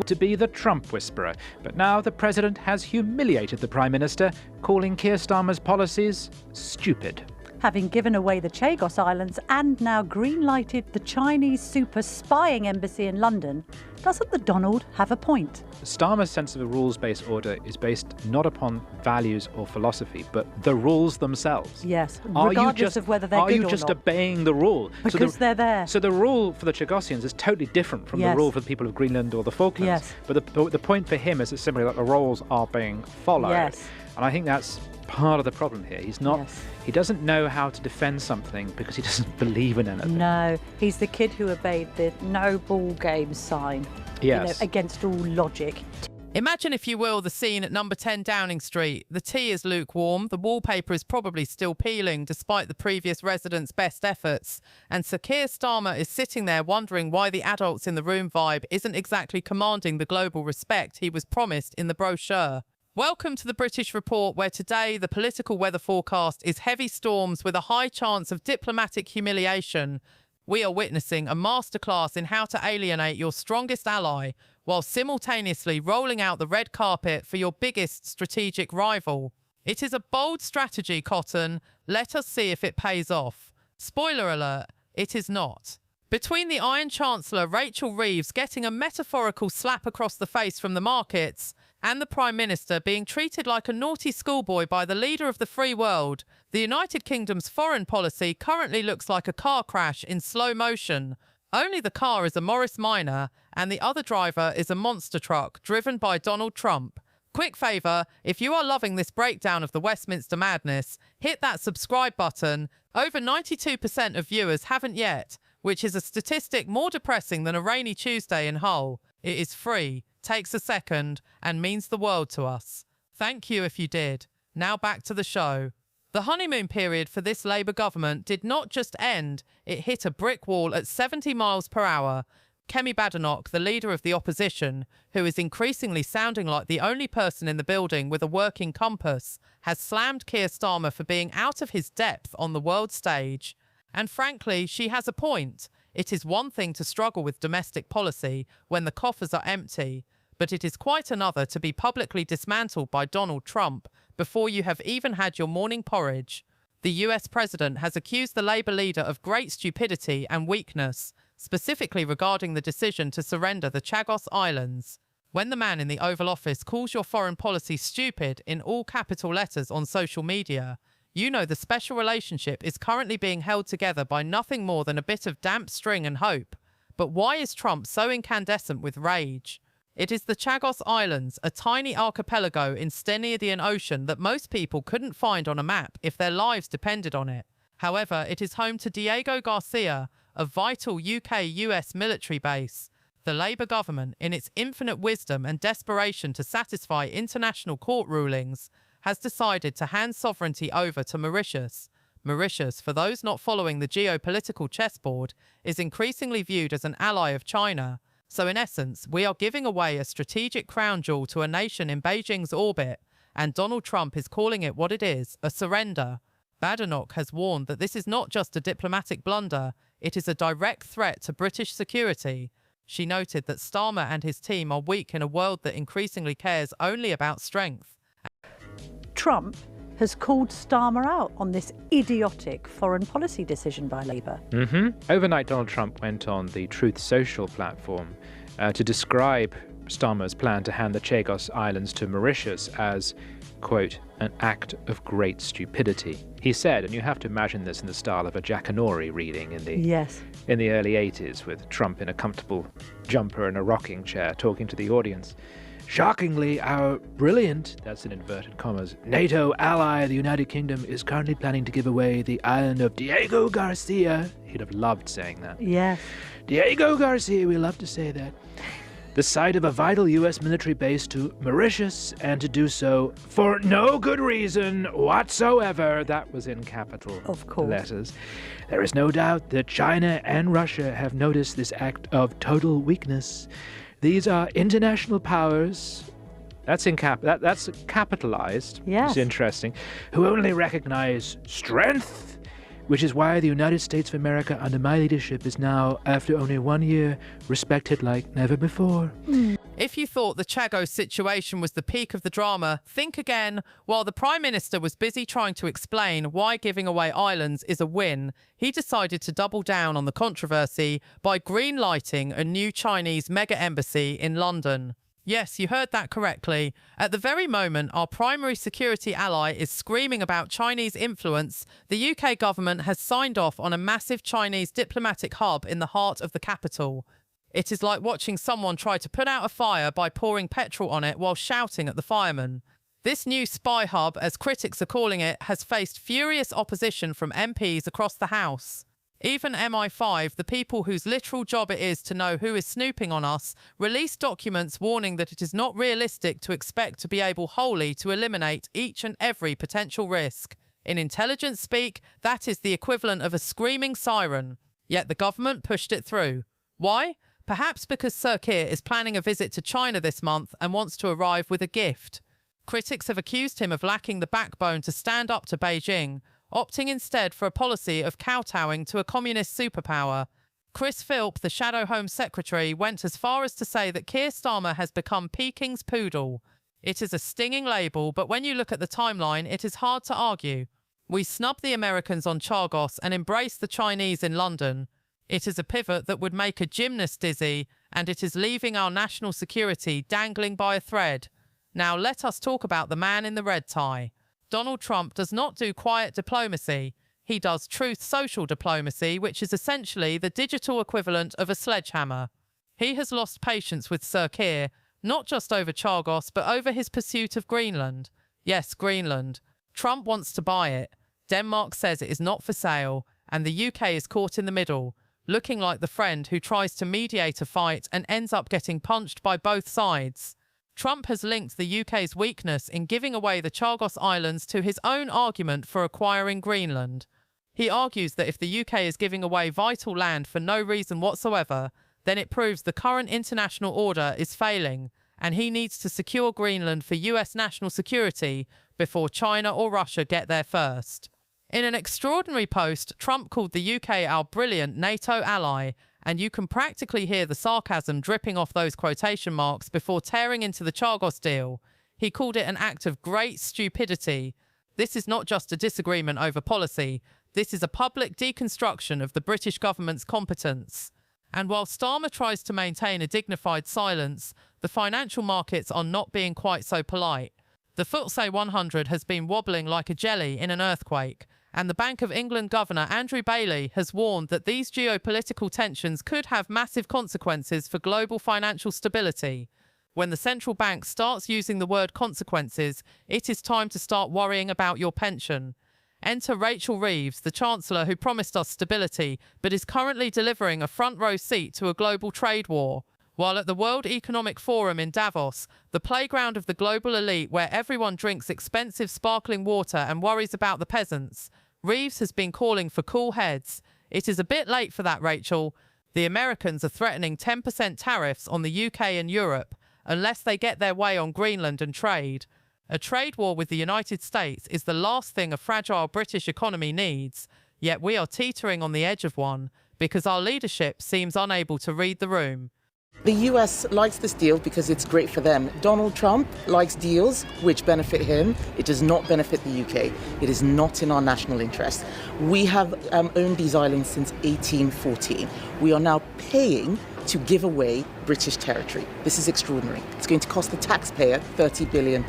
to be the Trump whisperer, but now the president has humiliated the Prime Minister, calling Keir Starmer's policies stupid. Having given away the Chagos Islands and now green-lighted the Chinese super spying embassy in London, doesn't the Donald have a point? Starmer's sense of a rules-based order is based not upon values or philosophy, but the rules themselves. Yes, regardless of whether they're good or not. Are you just obeying the rule? Because they're there. So the rule for the Chagosians is totally different from the rule for the people of Greenland or the Falklands. Yes. But the point for him is that simply that the rules are being followed. Yes. And I think that's part of the problem here. He's not. Yes. He doesn't know how to defend something because he doesn't believe in anything. No, he's the kid who obeyed the no ball game sign. Yes. Against all logic. Imagine, if you will, the scene at number 10 Downing Street. The tea is lukewarm, the wallpaper is probably still peeling despite the previous residents' best efforts, and Sir Keir Starmer is sitting there wondering why the adults in the room vibe isn't exactly commanding the global respect he was promised in the brochure. Welcome to the British Report, where today the political weather forecast is heavy storms with a high chance of diplomatic humiliation. We are witnessing a masterclass in how to alienate your strongest ally while simultaneously rolling out the red carpet for your biggest strategic rival. It is a bold strategy, Cotton. Let us see if it pays off. Spoiler alert, it is not. Between the Iron Chancellor Rachel Reeves getting a metaphorical slap across the face from the markets and the Prime Minister being treated like a naughty schoolboy by the leader of the free world, the United Kingdom's foreign policy currently looks like a car crash in slow motion. Only the car is a Morris Minor and the other driver is a monster truck driven by Donald Trump. Quick favour, if you are loving this breakdown of the Westminster madness, hit that subscribe button. Over 92% of viewers haven't yet, which is a statistic more depressing than a rainy Tuesday in Hull. It is free, takes a second, and means the world to us. Thank you if you did. Now back to the show. The honeymoon period for this Labour government did not just end, it hit a brick wall at 70 miles per hour. Kemi Badenoch, the leader of the opposition, who is increasingly sounding like the only person in the building with a working compass, has slammed Keir Starmer for being out of his depth on the world stage. And frankly, she has a point. It is one thing to struggle with domestic policy when the coffers are empty, but it is quite another to be publicly dismantled by Donald Trump before you have even had your morning porridge. The US president has accused the Labour leader of great stupidity and weakness, specifically regarding the decision to surrender the Chagos Islands. When the man in the Oval Office calls your foreign policy stupid in all capital letters on social media, you know the special relationship is currently being held together by nothing more than a bit of damp string and hope. But why is Trump so incandescent with rage? It is the Chagos Islands, a tiny archipelago in Stenarian Ocean that most people couldn't find on a map if their lives depended on it. However, it is home to Diego Garcia, a vital UK-US military base. The Labour government, in its infinite wisdom and desperation to satisfy international court rulings, has decided to hand sovereignty over to Mauritius. Mauritius, for those not following the geopolitical chessboard, is increasingly viewed as an ally of China. So in essence, we are giving away a strategic crown jewel to a nation in Beijing's orbit, and Donald Trump is calling it what it is, a surrender. Badenoch has warned that this is not just a diplomatic blunder, it is a direct threat to British security. She noted that Starmer and his team are weak in a world that increasingly cares only about strength. Trump has called Starmer out on this idiotic foreign policy decision by Labour. Overnight, Donald Trump went on the Truth Social platform to describe Starmer's plan to hand the Chagos Islands to Mauritius as, quote, an act of great stupidity. He said, and you have to imagine this in the style of a Jackanory reading in the early 80s, with Trump in a comfortable jumper and a rocking chair talking to the audience. Shockingly, our brilliant, that's in inverted commas, NATO ally, the United Kingdom, is currently planning to give away the island of Diego Garcia. He'd have loved saying that. Yes. Diego Garcia, we love to say that. The site of a vital U.S. military base to Mauritius, and to do so for no good reason whatsoever. That was in capital letters. There is no doubt that China and Russia have noticed this act of total weakness. These are international powers, that's capitalized, yes. It's interesting, who only recognize strength, which is why the United States of America under my leadership is now, after only 1 year, respected like never before. If you thought the Chagos situation was the peak of the drama, think again. While the Prime Minister was busy trying to explain why giving away islands is a win, he decided to double down on the controversy by green-lighting a new Chinese mega embassy in London. Yes, you heard that correctly. At the very moment our primary security ally is screaming about Chinese influence, the UK government has signed off on a massive Chinese diplomatic hub in the heart of the capital. It is like watching someone try to put out a fire by pouring petrol on it while shouting at the firemen. This new spy hub, as critics are calling it, has faced furious opposition from MPs across the House. Even MI5, the people whose literal job it is to know who is snooping on us, released documents warning that it is not realistic to expect to be able wholly to eliminate each and every potential risk. In intelligence speak, that is the equivalent of a screaming siren. Yet the government pushed it through. Why? Perhaps because Sir Keir is planning a visit to China this month and wants to arrive with a gift. Critics have accused him of lacking the backbone to stand up to Beijing, opting instead for a policy of kowtowing to a communist superpower. Chris Philp, the Shadow Home Secretary, went as far as to say that Keir Starmer has become Peking's poodle. It is a stinging label, but when you look at the timeline, it is hard to argue. We snub the Americans on Chagos and embrace the Chinese in London. It is a pivot that would make a gymnast dizzy, and it is leaving our national security dangling by a thread. Now let us talk about the man in the red tie. Donald Trump does not do quiet diplomacy. He does truth social diplomacy, which is essentially the digital equivalent of a sledgehammer. He has lost patience with Sir Keir, not just over Chagos, but over his pursuit of Greenland. Yes, Greenland. Trump wants to buy it. Denmark says it is not for sale, and the UK is caught in the middle, looking like the friend who tries to mediate a fight and ends up getting punched by both sides. Trump has linked the UK's weakness in giving away the Chagos Islands to his own argument for acquiring Greenland. He argues that if the UK is giving away vital land for no reason whatsoever, then it proves the current international order is failing, and he needs to secure Greenland for US national security before China or Russia get there first. In an extraordinary post, Trump called the UK our brilliant NATO ally, and you can practically hear the sarcasm dripping off those quotation marks before tearing into the Chagos deal. He called it an act of great stupidity. This is not just a disagreement over policy. This is a public deconstruction of the British government's competence. And while Starmer tries to maintain a dignified silence, the financial markets are not being quite so polite. The FTSE 100 has been wobbling like a jelly in an earthquake, and the Bank of England Governor Andrew Bailey has warned that these geopolitical tensions could have massive consequences for global financial stability. When the central bank starts using the word consequences, it is time to start worrying about your pension. Enter Rachel Reeves, the Chancellor who promised us stability, but is currently delivering a front-row seat to a global trade war. While at the World Economic Forum in Davos, the playground of the global elite where everyone drinks expensive sparkling water and worries about the peasants, Reeves has been calling for cool heads. It is a bit late for that, Rachel. The Americans are threatening 10% tariffs on the UK and Europe unless they get their way on Greenland and trade. A trade war with the United States is the last thing a fragile British economy needs, yet we are teetering on the edge of one because our leadership seems unable to read the room. The US likes this deal because it's great for them. Donald Trump likes deals which benefit him. It does not benefit the UK. It is not in our national interest. We have owned these islands since 1814. We are now paying to give away British territory. This is extraordinary. It's going to cost the taxpayer £30 billion.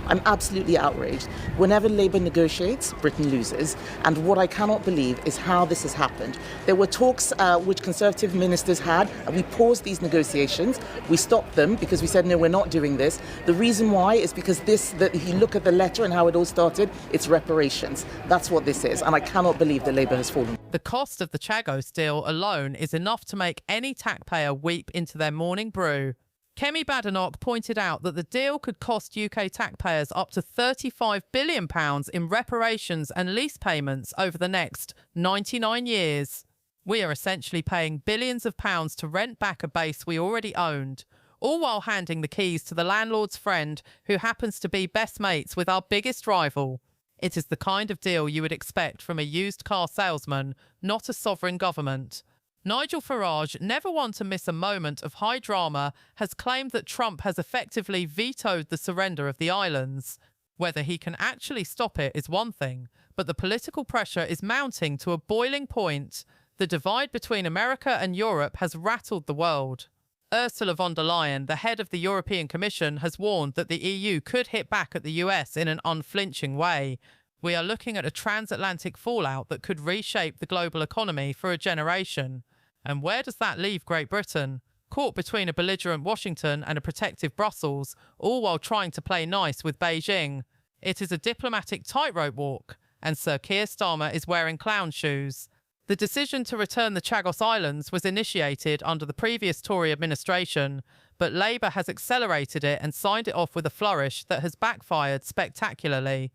I'm absolutely outraged. Whenever Labour negotiates, Britain loses. And what I cannot believe is how this has happened. There were talks which Conservative ministers had, and we paused these negotiations. We stopped them because we said, no, we're not doing this. The reason why is because if you look at the letter and how it all started, it's reparations. That's what this is. And I cannot believe that Labour has fallen. The cost of the Chagos deal alone is enough to make any taxpayer weep into their morning brew. Kemi Badenoch pointed out that the deal could cost UK taxpayers up to £35 billion in reparations and lease payments over the next 99 years. We are essentially paying billions of pounds to rent back a base we already owned, all while handing the keys to the landlord's friend who happens to be best mates with our biggest rival. It is the kind of deal you would expect from a used car salesman, not a sovereign government. Nigel Farage, never one to miss a moment of high drama, has claimed that Trump has effectively vetoed the surrender of the islands. Whether he can actually stop it is one thing, but the political pressure is mounting to a boiling point. The divide between America and Europe has rattled the world. Ursula von der Leyen, the head of the European Commission, has warned that the EU could hit back at the US in an unflinching way. We are looking at a transatlantic fallout that could reshape the global economy for a generation. And where does that leave Great Britain? Caught between a belligerent Washington and a protective Brussels, all while trying to play nice with Beijing. It is a diplomatic tightrope walk, and Sir Keir Starmer is wearing clown shoes. The decision to return the Chagos Islands was initiated under the previous Tory administration, but Labour has accelerated it and signed it off with a flourish that has backfired spectacularly.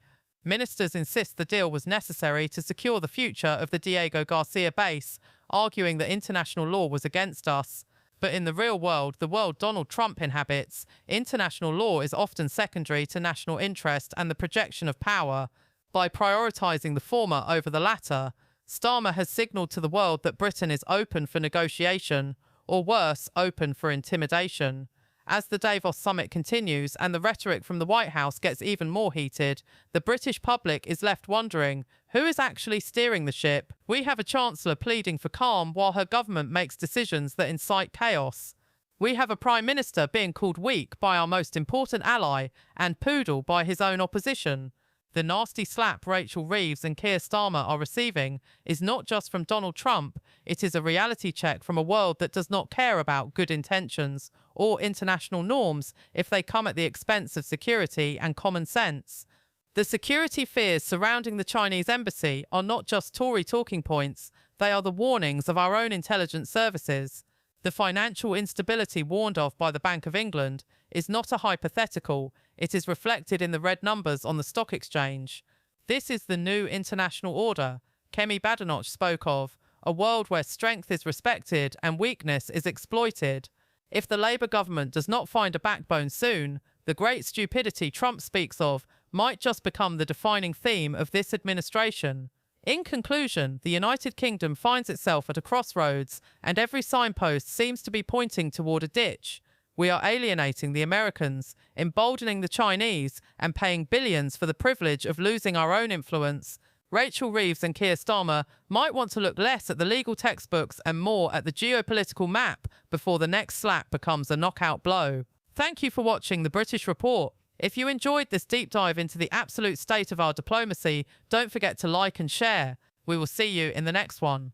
Ministers insist the deal was necessary to secure the future of the Diego Garcia base, arguing that international law was against us. But in the real world, the world Donald Trump inhabits, international law is often secondary to national interest and the projection of power. By prioritising the former over the latter, Starmer has signalled to the world that Britain is open for negotiation, or worse, open for intimidation. As the Davos summit continues and the rhetoric from the White House gets even more heated, the British public is left wondering, who is actually steering the ship? We have a Chancellor pleading for calm while her government makes decisions that incite chaos. We have a Prime Minister being called weak by our most important ally and poodle by his own opposition. The nasty slap Rachel Reeves and Keir Starmer are receiving is not just from Donald Trump, it is a reality check from a world that does not care about good intentions or international norms if they come at the expense of security and common sense. The security fears surrounding the Chinese embassy are not just Tory talking points, they are the warnings of our own intelligence services. The financial instability warned of by the Bank of England is not a hypothetical, it is reflected in the red numbers on the stock exchange. This is the new international order Kemi Badenoch spoke of, a world where strength is respected and weakness is exploited. If the Labour government does not find a backbone soon, the great stupidity Trump speaks of might just become the defining theme of this administration. In conclusion, the United Kingdom finds itself at a crossroads, and every signpost seems to be pointing toward a ditch. We are alienating the Americans, emboldening the Chinese, and paying billions for the privilege of losing our own influence. Rachel Reeves and Keir Starmer might want to look less at the legal textbooks and more at the geopolitical map before the next slap becomes a knockout blow. Thank you for watching The British Report. If you enjoyed this deep dive into the absolute state of our diplomacy, don't forget to like and share. We will see you in the next one.